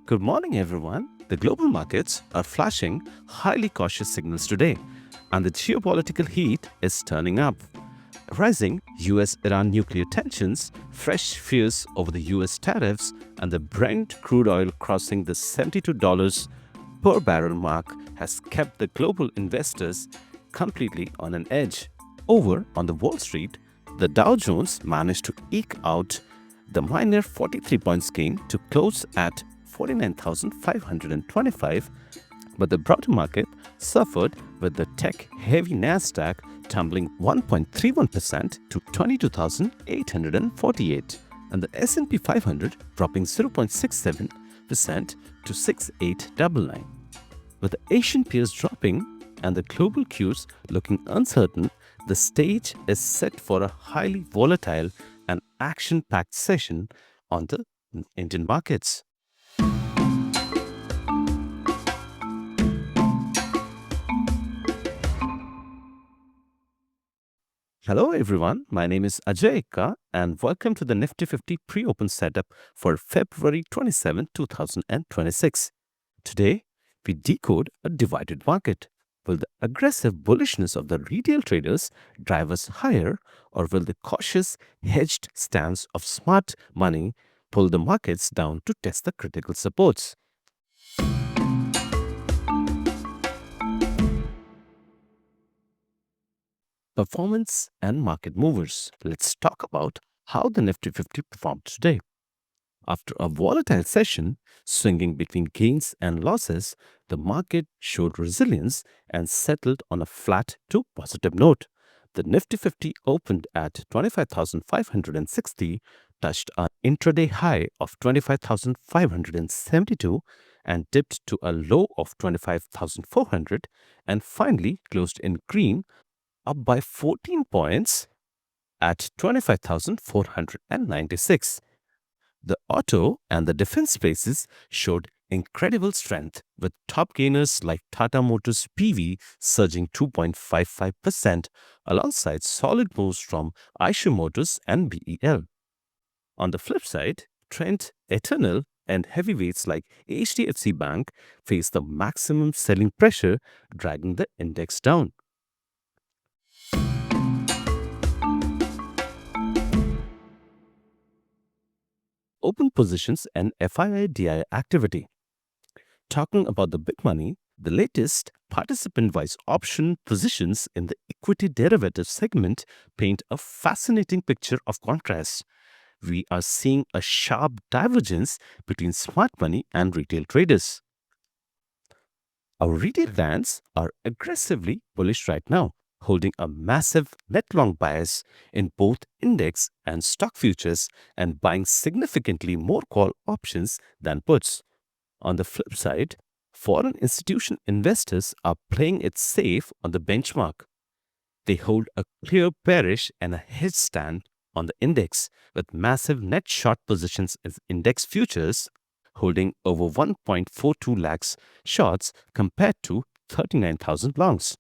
Good morning, everyone. The global markets are flashing highly cautious signals today, and the geopolitical heat is turning up. Rising US-Iran nuclear tensions, fresh fears over the US tariffs, and the Brent crude oil crossing the $72 per barrel mark has kept the global investors completely on an edge. Over on the Wall Street, the Dow Jones managed to eke out the minor 43 points gain to close at 49,525, but the broader market suffered with the tech-heavy Nasdaq tumbling 1.31% to 22,848 and the S&P 500 dropping 0.67% to 6,899. With the Asian peers dropping and the global cues looking uncertain, the stage is set for a highly volatile and action-packed session on the Indian markets. Hello everyone, my name is Ajay Ekka and welcome to the Nifty 50 pre-open setup for February 27, 2026. Today, we decode a divided market. Will the aggressive bullishness of the retail traders drive us higher, or will the cautious, hedged stance of smart money pull the markets down to test the critical supports? Performance and market movers. Let's talk about how the Nifty 50 performed today. After a volatile session, swinging between gains and losses, the market showed resilience and settled on a flat to positive note. The Nifty 50 opened at 25,560, touched an intraday high of 25,572 and dipped to a low of 25,400 and finally closed in green, up by 14 points at 25,496. The auto and the defense spaces showed incredible strength, with top gainers like Tata Motors PV surging 2.55% alongside solid moves from Eicher Motors and BEL. On the flip side, Trent, Eternal, and heavyweights like HDFC Bank faced the maximum selling pressure, dragging the index down. Open positions and FII DII activity. Talking about the big money, the latest participant-wise option positions in the equity derivative segment paint a fascinating picture of contrast. We are seeing a sharp divergence between smart money and retail traders. Our retail fans are aggressively bullish right now, holding a massive net long bias in both index and stock futures and buying significantly more call options than puts. On the flip side, foreign institution investors are playing it safe on the benchmark. They hold a clear bearish and a hedge stand on the index, with massive net short positions in index futures holding over 1.42 lakhs shorts compared to 39,000 longs.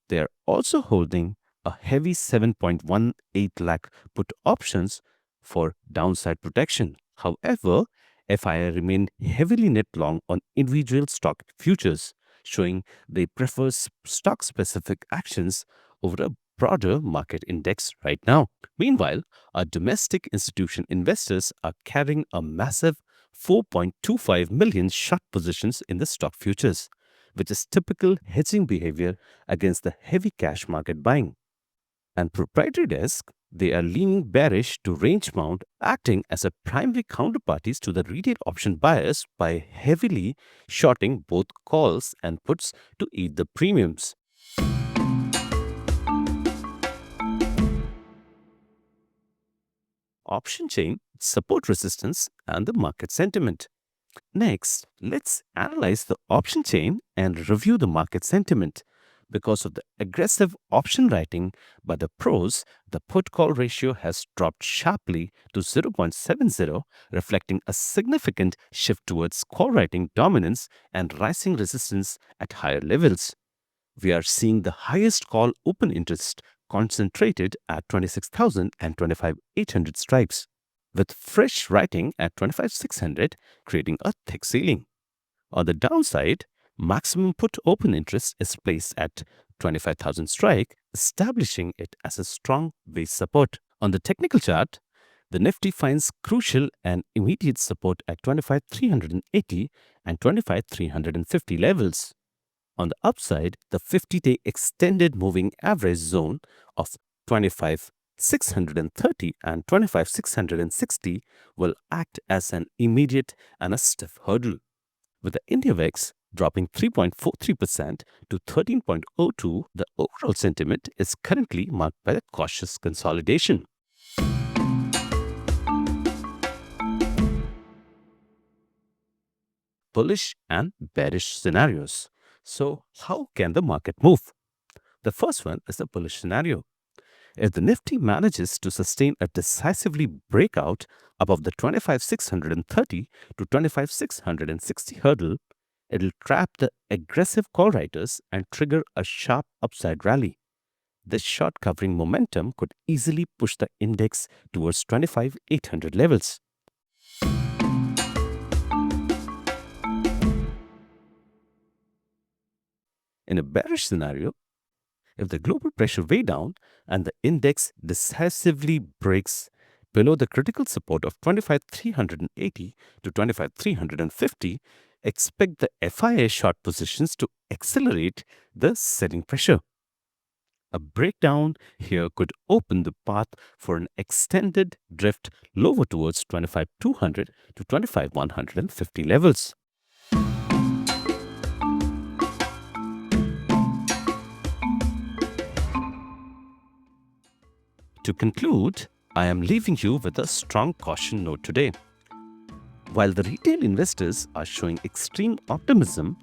They are also holding a heavy 7.18 lakh put options for downside protection. However, FII remained heavily net long on individual stock futures, showing they prefer stock-specific actions over a broader market index right now. Meanwhile, our domestic institution investors are carrying a massive 4.25 million short positions in the stock futures, which is typical hedging behavior against the heavy cash market buying. And proprietary desk, they are leaning bearish to range bound, acting as a primary counterparties to the retail option buyers by heavily shorting both calls and puts to eat the premiums. Option chain, support resistance, and the market sentiment. Next, let's analyze the option chain and review the market sentiment. Because of the aggressive option writing by the pros, the put-call ratio has dropped sharply to 0.70, reflecting a significant shift towards call writing dominance and rising resistance at higher levels. We are seeing the highest call open interest concentrated at 26,000 and 25,800 strikes, with fresh writing at 25,600 creating a thick ceiling. On the downside, maximum put open interest is placed at 25,000 strike, establishing it as a strong base support. On the technical chart, the Nifty finds crucial and immediate support at 25,380 and 25,350 levels. On the upside, the 50-day extended moving average zone of 25,630 and 25,660 will act as an immediate and a stiff hurdle. With the India VIX dropping 3.43% to 13.02, the overall sentiment is currently marked by a cautious consolidation. Bullish and bearish scenarios. So, how can the market move? The first one is the bullish scenario. If the Nifty manages to sustain a decisively breakout above the 25,630 to 25,660 hurdle, it will trap the aggressive call writers and trigger a sharp upside rally. This short covering momentum could easily push the index towards 25,800 levels. In a bearish scenario, if the global pressure way down and the index decisively breaks below the critical support of 25,380 to 25,350, expect the FII short positions to accelerate the selling pressure. A breakdown here could open the path for an extended drift lower towards 25,200 to 25,150 levels. To conclude, I am leaving you with a strong caution note today. While the retail investors are showing extreme optimism,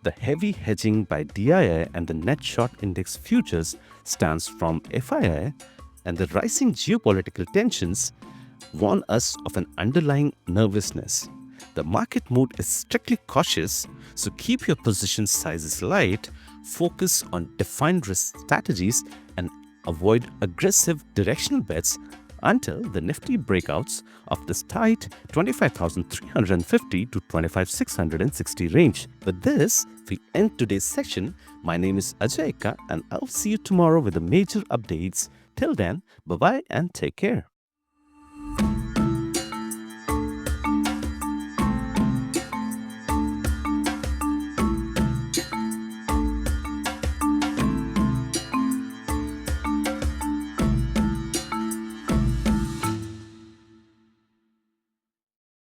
the heavy hedging by DII and the net short index futures stance from FII and the rising geopolitical tensions warn us of an underlying nervousness. The market mood is strictly cautious, so keep your position sizes light, focus on defined risk strategies, and avoid aggressive directional bets until the Nifty breakouts of this tight 25,350 to 25,660 range. With this, we end today's session. My name is Ajay Ekka and I'll see you tomorrow with the major updates. Till then, bye-bye and take care.